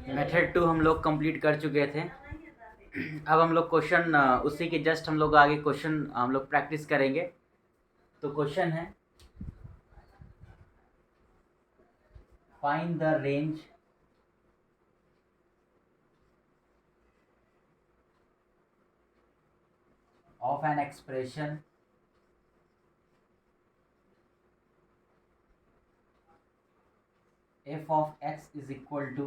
Method 2 हम लोग complete कर चुके थे। अब हम लोग क्वेश्चन उसी के जस्ट हम लोग आगे क्वेश्चन हम लोग प्रैक्टिस करेंगे। तो क्वेश्चन है, find the range of an expression f of x is equal to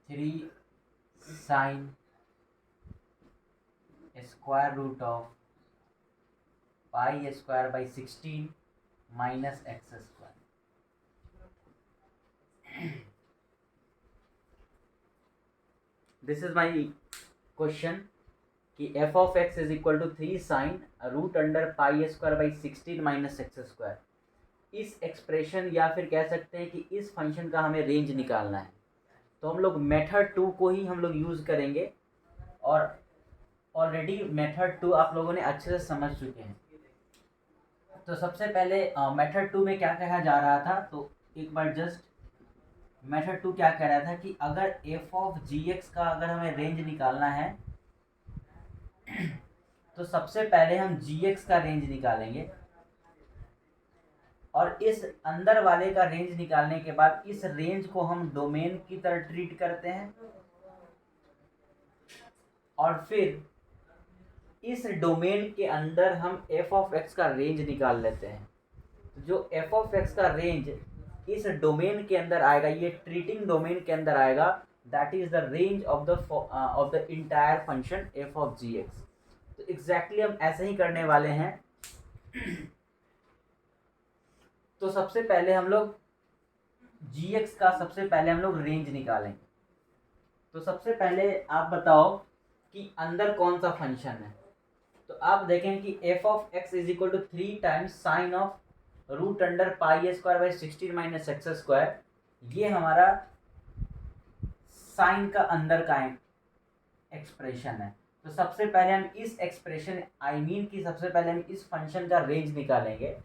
3 sine square root of pi square by 16 minus x square। This is my question कि f of x is equal to 3 sin root under pi square by 16 minus X square. इस expression या फिर कह सकते हैं कि इस function का हमें रेंज निकालना है। तो हम लोग मेथड 2 को ही हम लोग यूज़ करेंगे और ऑलरेडी मेथड 2 आप लोगों ने अच्छे से समझ चुके हैं। तो सबसे पहले मेथड 2 में क्या कहा जा रहा था, तो एक बार जस्ट मेथड 2 क्या कह रहा था कि अगर f ऑफ gx का अगर हमें रेंज निकालना है तो सबसे पहले हम gx का रेंज निकालेंगे और इस अंदर वाले का रेंज निकालने के बाद इस रेंज को हम डोमेन की तरह ट्रीट करते हैं और फिर इस डोमेन के अंदर हम f ऑफ x का रेंज निकाल लेते हैं। तो जो f ऑफ x का रेंज इस डोमेन के अंदर आएगा, ये ट्रीटिंग डोमेन के अंदर आएगा, that is the range of the entire function f of gx। तो एग्जैक्टली हम ऐसे ही करने वाले हैं। तो सबसे पहले हम लोग gx का सबसे पहले हम लोग रेंज निकालेंगे। तो सबसे पहले आप बताओ कि अंदर कौन सा फंक्शन है। तो आप देखें कि f of x is equal to 3 times sine of root under pi square by 16 minus X square. ये हमारा साइन का अंदर का एक्सप्रेशन है। तो सबसे पहले हम इस एक्सप्रेशन कि सबसे पहले हम इस फंक्शन का रेंज निकालेंगे।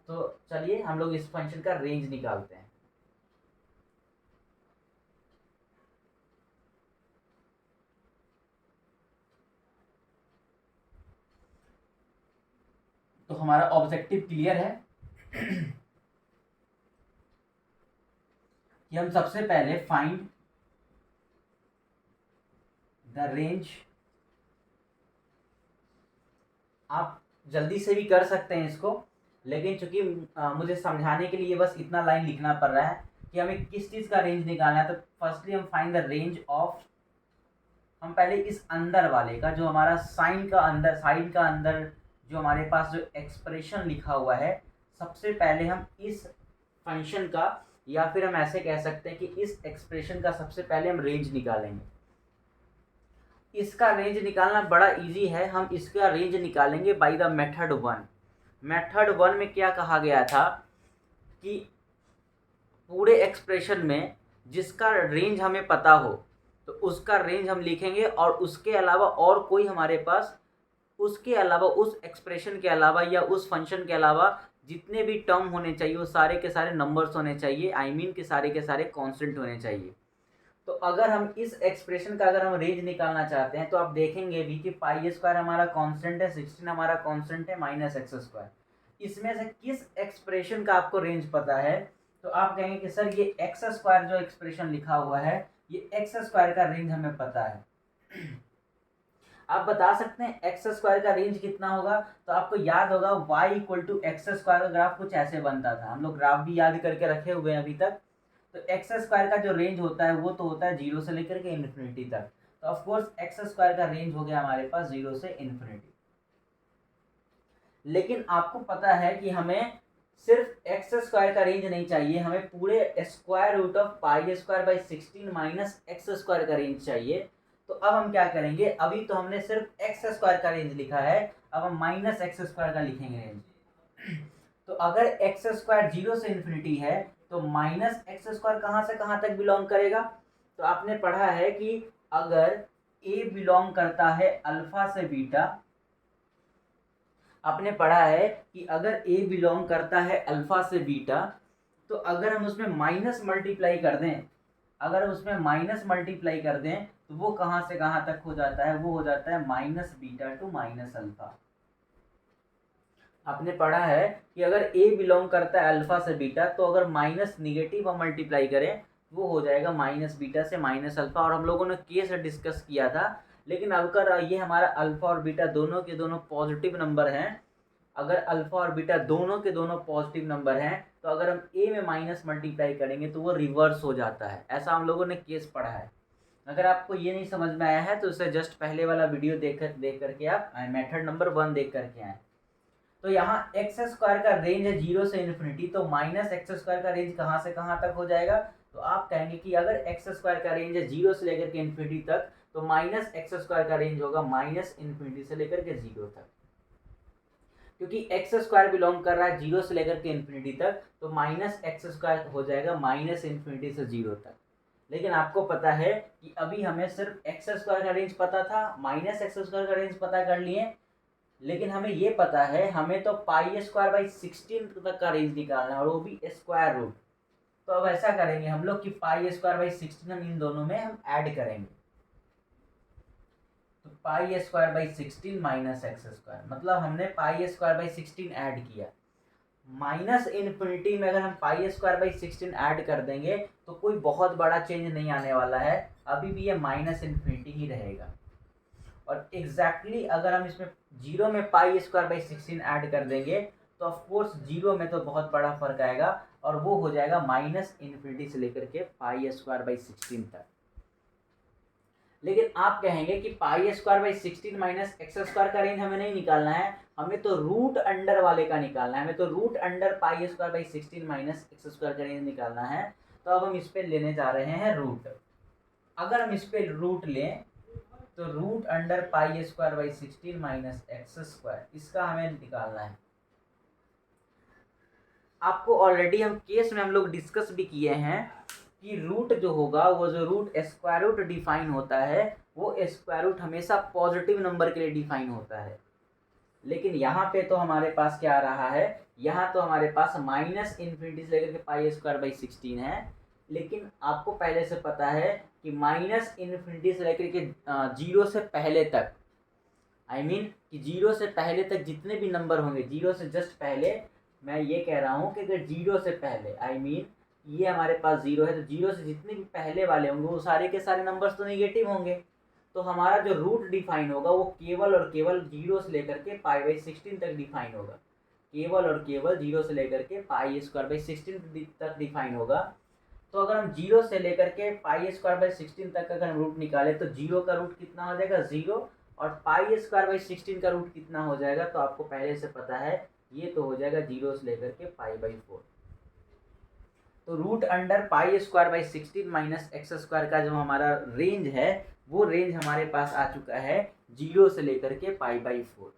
तो चलिए हम लोग इस फंक्शन का रेंज निकालते हैं। तो हमारा ऑब्जेक्टिव क्लियर है कि हम सबसे पहले फाइंड द रेंज। आप जल्दी से भी कर सकते हैं इसको, लेकिन चूंकि मुझे समझाने के लिए बस इतना लाइन लिखना पड़ रहा है कि हमें किस चीज़ का रेंज निकालना है। तो फर्स्टली हम फाइंड द रेंज ऑफ, हम पहले इस अंदर वाले का जो हमारा साइन का अंदर जो हमारे पास जो एक्सप्रेशन लिखा हुआ है, सबसे पहले हम इस फंक्शन का या फिर हम ऐसे कह सकते हैं कि इस एक्सप्रेशन का सबसे पहले हम रेंज निकालेंगे। इसका रेंज निकालना बड़ा इजी है। हम इसका रेंज निकालेंगे बाय द मेथड 1। मेथड 1 में क्या कहा गया था कि पूरे एक्सप्रेशन में जिसका रेंज हमें पता हो तो उसका रेंज हम लिखेंगे और उसके अलावा और कोई हमारे पास उसके अलावा उस एक्सप्रेशन के अलावा या उस फंक्शन के अलावा जितने भी टर्म होने चाहिए वो सारे के सारे नंबर्स होने चाहिए, के सारे कांस्टेंट होने चाहिए। तो अगर हम इस एक्सप्रेशन का अगर हम रेंज निकालना चाहते हैं तो आप देखेंगे भी कि पाई स्क्वायर हमारा कांस्टेंट है, 16 हमारा कांस्टेंट है, माइनस एक्स स्क्वायर। इसमें से किस एक्सप्रेशन का आपको रेंज पता है तो आप कहेंगे कि सर ये एक्स स्क्वायर जो एक्सप्रेशन लिखा हुआ है ये एक्स स्क्वायर का रेंज हमें पता है। आप बता सकते हैं एक्स स्क्वायर का रेंज कितना होगा। तो आपको याद होगा y equal to X square का ग्राफ कुछ ऐसे बनता था। हम लोग ग्राफ भी याद करके रखे हुए हैं अभी तक। तो एक्स स्क्वायर का जो रेंज होता है वो तो होता है 0 से लेकर के इन्फिनिटी तक। तो ऑफ कोर्स एक्स स्क्वायर का रेंज हो गया हमारे पास 0 से इन्फिनिटी। लेकिन आपको पता है कि हमें सिर्फ एक्स स्क्वायर का रेंज नहीं चाहिए, हमें पूरे square root of pi square by 16 minus X square का रेंज चाहिए। तो अब हम क्या करेंगे, अभी तो हमने सिर्फ एक्स स्क्वायर का रेंज लिखा है, अब हम माइनस एक्स स्क्वायर का लिखेंगे रेंज। तो अगर एक्स स्क्वायर 0 से इन्फिनिटी है तो माइनस एक्स स्क्वायर कहाँ से कहाँ तक बिलोंग करेगा। तो आपने पढ़ा है कि अगर ए बिलोंग करता है अल्फा से बीटा, आपने पढ़ा है कि अगर ए बिलोंग करता है अल्फा से बीटा तो अगर हम उसमें माइनस मल्टीप्लाई कर दें, अगर उसमें माइनस मल्टीप्लाई कर दें तो वो कहाँ से कहाँ तक हो जाता है, वो हो जाता है minus beta two minus alpha. आपने पढ़ा है कि अगर ए बिलोंग करता है अल्फा से बीटा, तो अगर माइनस निगेटिव हम मल्टीप्लाई करें वो हो जाएगा माइनस बीटा से माइनस अल्फा। और हम लोगों ने केस डिस्कस किया था। लेकिन अगर ये हमारा अल्फा और बीटा दोनों के दोनों पॉजिटिव नंबर हैं, अगर अल्फा और बीटा दोनों के दोनों पॉजिटिव नंबर हैं, तो अगर हम ए में माइनस मल्टीप्लाई करेंगे तो वो रिवर्स हो जाता है। ऐसा हम लोगों ने केस पढ़ा है। अगर आपको ये नहीं समझ में आया है तो उसे जस्ट पहले वाला वीडियो देख करके आप मेथड नंबर 1 देख करके आए। तो यहाँ एक्स स्क्वायर का रेंज है 0 से इन्फिनिटी, तो माइनस एक्स स्क्वायर का रेंज कहाँ से कहाँ तक हो जाएगा, तो आप कहेंगे कि अगर एक्स स्क्वायर का रेंज है 0 से लेकर के इन्फिनिटी तक, तो माइनस एक्स स्क्वायर का रेंज होगा माइनस इन्फिनिटी से लेकर के 0 तक। क्योंकि एक्स स्क्वायर बिलोंग कर रहा है 0 से लेकर के इन्फिनिटी तक, तो माइनस एक्स स्क्वायर हो जाएगा माइनस इन्फिनिटी से 0 तक। लेकिन आपको पता है कि अभी हमें सिर्फ एक्स स्क्वायर का रेंज पता था, माइनस एक्स स्क्वायर का रेंज पता कर लिए, लेकिन हमें ये पता है हमें तो पाई स्क्वायर बाई 16 तक का रेंज निकालना है, और वो भी स्क्वायर रूट। तो अब ऐसा करेंगे हम लोग कि पाई स्क्वायर बाई 16 हम इन दोनों में हम ऐड करेंगे। तो पाई square by 16 minus X square, मतलब हमने पाई स्क्वायर बाई 16 ऐड किया। माइनस इन्फिनिटी में अगर हम पाई स्क्वायर बाई 16 ऐड कर देंगे तो कोई बहुत बड़ा चेंज नहीं आने वाला है, अभी भी ये माइनस इन्फिनिटी ही रहेगा। और एग्जैक्टली अगर हम इसमें 0 में पाई स्क्वायर बाई 16 ऐड कर देंगे तो ऑफकोर्स 0 में तो बहुत बड़ा फर्क आएगा, और वो हो जाएगा माइनस इन्फिनिटी से लेकर के पाई स्क्वायर बाई 16 तक। लेकिन आप कहेंगे कि पाई square by 16 minus X square का रेंज हमें नहीं निकालना है, हमें तो रूट अंडर वाले का निकालना है, हमें तो root under pi square by 16 minus X square का रेंज निकालना है। तो अब हम इस पे लेने जा रहे हैं रूट। अगर हम इस पे रूट लें तो root under pi square by 16 minus X square, इसका हमें निकालना है। आपको ऑलरेडी हम केस में हम लोग डिस्कस भी किए हैं कि रूट जो होगा, वो जो रूट स्क्वायर रूट डिफाइन होता है, वो स्क्वायर रूट हमेशा पॉजिटिव नंबर के लिए डिफाइन होता है। लेकिन यहाँ पे तो हमारे पास क्या आ रहा है, यहाँ तो हमारे पास माइनस इन्फिनिटी से लेकर के पाई स्क्वायर बाई 16 है। लेकिन आपको पहले से पता है कि माइनस इन्फिनिटी से लेकर के 0 से पहले तक, कि 0 से पहले तक जितने भी नंबर होंगे, 0 से जस्ट पहले, मैं ये कह रहा हूँ कि अगर 0 से पहले ये हमारे पास 0 है, तो 0 से जितने भी पहले वाले होंगे वो सारे के सारे नंबर्स तो नेगेटिव होंगे। तो हमारा जो रूट डिफाइन होगा वो केवल और केवल 0 से लेकर के पाई बाई 16 तक डिफाइन होगा, केवल और केवल 0 से लेकर के पाई स्क्वायर बाई 16 तक डिफाइन होगा। तो अगर हम 0 से लेकर के पाई स्क्वायर बाई 16 तक अगर हम रूट निकालें तो 0 का रूट कितना हो जाएगा, 0, और पाई स्क्वायर बाई 16 का रूट कितना हो जाएगा, तो आपको पहले से पता है, ये तो हो जाएगा 0 से लेकर के पाई बाई 4। तो root under pi square by 16 minus X square का जो हमारा रेंज है, वो रेंज हमारे पास आ चुका है 0 से लेकर के पाई बाई 4।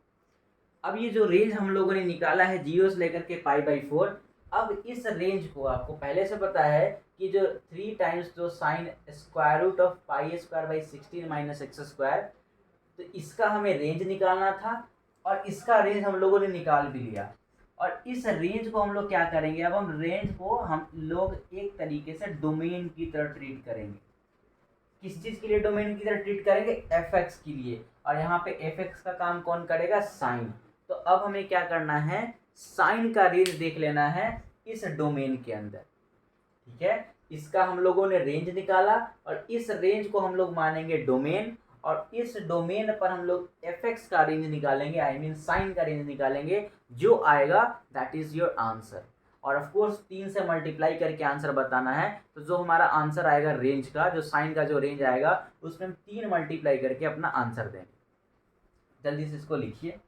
अब ये जो रेंज हम लोगों ने निकाला है 0 से लेकर के पाई बाई 4, अब इस रेंज को आपको पहले से पता है कि जो 3 टाइम्स जो sine square root of pi square by 16 minus X square, तो इसका हमें रेंज निकालना था, और इसका रेंज हम लोगों ने निकाल भी लिया। और इस रेंज को हम लोग क्या करेंगे, अब हम रेंज को हम लोग एक तरीके से डोमेन की तरह ट्रीट करेंगे। किस चीज के लिए डोमेन की तरह ट्रीट करेंगे, एफ एक्स के लिए। और यहाँ पे एफ एक्स का काम कौन करेगा, साइन। तो अब हमें क्या करना है, साइन का रेंज देख लेना है इस डोमेन के अंदर। ठीक है, इसका हम लोगों ने रेंज निकाला, और इस रेंज को हम लोग मानेंगे डोमेन, और इस डोमेन पर हम लोग एफ एक्स का रेंज निकालेंगे, साइन का रेंज निकालेंगे। जो आएगा दैट इज योर आंसर। और ऑफ कोर्स 3 से मल्टीप्लाई करके आंसर बताना है, तो जो हमारा आंसर आएगा रेंज का, जो साइन का जो रेंज आएगा, उसमें हम 3 मल्टीप्लाई करके अपना आंसर देंगे। जल्दी से इसको लिखिए।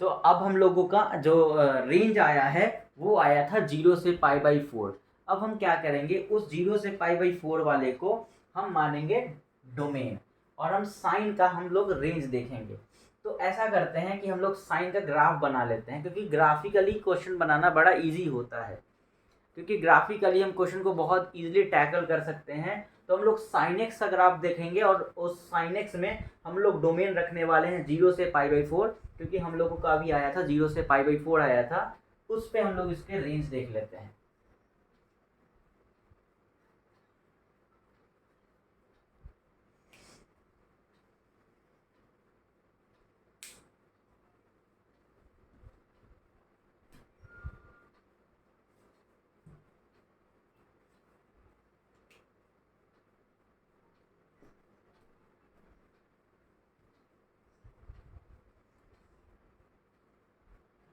तो अब हम लोगों का जो रेंज आया है वो आया था 0 से π/4। अब हम क्या करेंगे, उस 0 से π/4 वाले को हम मानेंगे डोमेन, और हम साइन का हम लोग रेंज देखेंगे। तो ऐसा करते हैं कि हम लोग साइन का ग्राफ बना लेते हैं, क्योंकि ग्राफिकली क्वेश्चन बनाना बड़ा इजी होता है, क्योंकि ग्राफिकली हम क्वेश्चन को बहुत इजीली टैकल कर सकते हैं। तो हम लोग साइन एक्स का ग्राफ देखेंगे, और उस साइन एक्स में हम लोग डोमेन रखने वाले हैं 0 से π/4, क्योंकि हम लोगों का अभी आया था 0 से π/4 आया था, उस पे हम लोग इसके रेंज देख लेते हैं।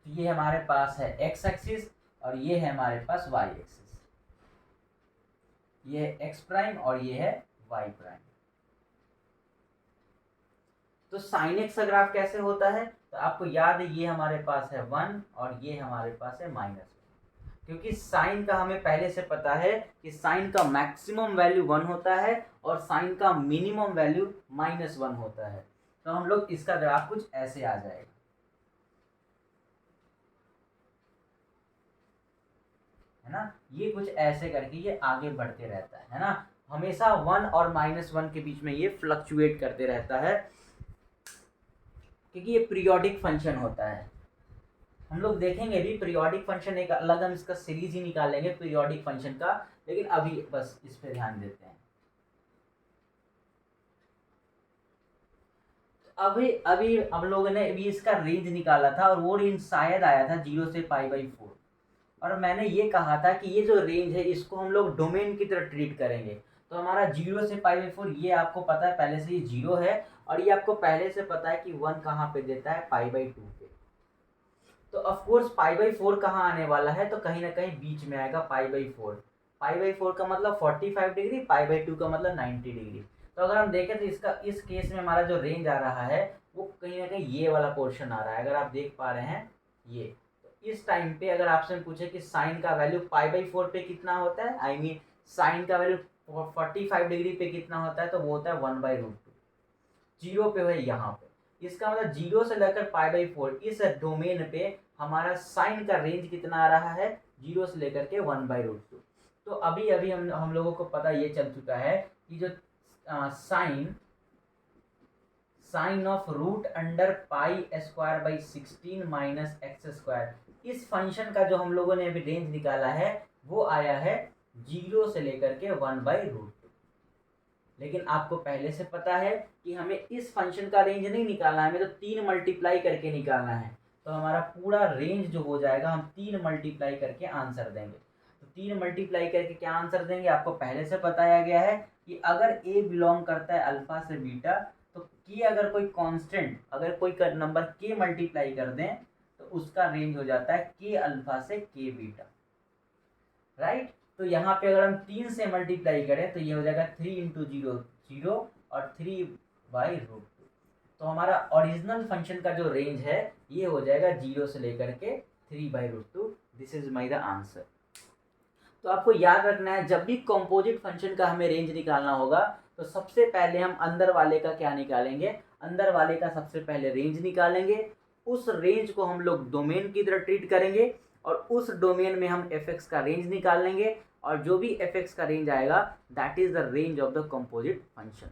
तो ये हमारे पास है एक्स एक्सिस, और ये है हमारे पास वाई एक्सिस। ये है एक्स प्राइम और ये है वाई प्राइम। तो साइन एक्स का ग्राफ कैसे होता है, तो आपको याद है ये हमारे पास है 1 और ये हमारे पास है -1, क्योंकि साइन का हमें पहले से पता है कि साइन का मैक्सिमम वैल्यू 1 होता है और साइन का मिनिमम वैल्यू -1 होता है। तो हम लोग इसका ग्राफ कुछ ऐसे आ जाएगा, है ना। ये कुछ ऐसे करके ये आगे बढ़ते रहता है ना। हमेशा 1 और -1 के बीच में ये फ्लक्चुएट करते रहता है, क्योंकि ये पीरियोडिक फंक्शन होता है। हम लोग देखेंगे भी पीरियोडिक फंक्शन, एक अलग हम इसका सीरीज ही निकालेंगे पीरियोडिक फंक्शन का, लेकिन अभी बस इस पे ध्यान देते हैं। अभी अभी हम लोगों ने अभी इसका रेंज निकाला था, और वो रेंज शायद आया था 0 से π/4, और मैंने ये कहा था कि ये जो रेंज है इसको हम लोग डोमेन की तरह ट्रीट करेंगे। तो हमारा 0 से π/4 ये आपको पता है पहले से, ये 0 है, और ये आपको पहले से पता है कि 1 कहाँ पे देता है, π/2 पे। तो ऑफकोर्स π/4 कहाँ आने वाला है, तो कहीं ना कहीं बीच में आएगा π/4। π/4 का मतलब 45 डिग्री, π/2 का मतलब 90 डिग्री। तो अगर हम देखें तो इसका इस केस में हमारा जो रेंज आ रहा है वो कहीं ना कहीं ये वाला पोर्शन आ रहा है, अगर आप देख पा रहे हैं ये। तो इस टाइम पे अगर आपसे पूछे कि साइन का वैल्यू π/4 पे कितना होता है, आई मीन साइन का वैल्यू 45 डिग्री पे कितना होता है, तो वो होता है 1/√2। 0 पे है यहाँ पे, इसका मतलब 0 से लेकर π/4 इस डोमेन पे हमारा साइन का रेंज कितना आ रहा है, 0 से लेकर के 1/√2। तो अभी अभी हम लोगों को पता ये चल चुका है कि जो साइन ऑफ √√π² - x², इस फंक्शन का जो हम लोगों ने अभी रेंज निकाला है वो आया है 0 से लेकर के 1/√2। लेकिन आपको पहले से पता है कि हमें इस फंक्शन का रेंज नहीं निकालना है, हमें तो 3 मल्टीप्लाई करके निकालना है। तो हमारा पूरा रेंज जो हो जाएगा, हम 3 मल्टीप्लाई करके आंसर देंगे। तो 3 मल्टीप्लाई करके क्या आंसर देंगे, आपको पहले से बताया गया है कि अगर ए बिलोंग करता है अल्फा से बीटा, तो के अगर कोई कांस्टेंट, अगर कोई नंबर के मल्टीप्लाई कर दें तो उसका रेंज हो जाता है के अल्फा से के बीटा, राइट। तो यहाँ पे अगर हम 3 से मल्टीप्लाई करें तो ये हो जाएगा 3 × 0 0 और 3/√2। तो हमारा ओरिजिनल फंक्शन का जो रेंज है ये हो जाएगा 0 से लेकर के 3/√2। This is my the answer. तो आपको याद रखना है, जब भी कंपोजिट फंक्शन का हमें रेंज निकालना होगा तो सबसे पहले हम अंदर वाले का क्या निकालेंगे, अंदर वाले का सबसे पहले रेंज निकालेंगे। उस रेंज को हम लोग डोमेन की तरह ट्रीट करेंगे, और उस डोमेन में हम fx का रेंज निकाल लेंगे, और जो भी fx का रेंज आएगा that is the range of the composite function.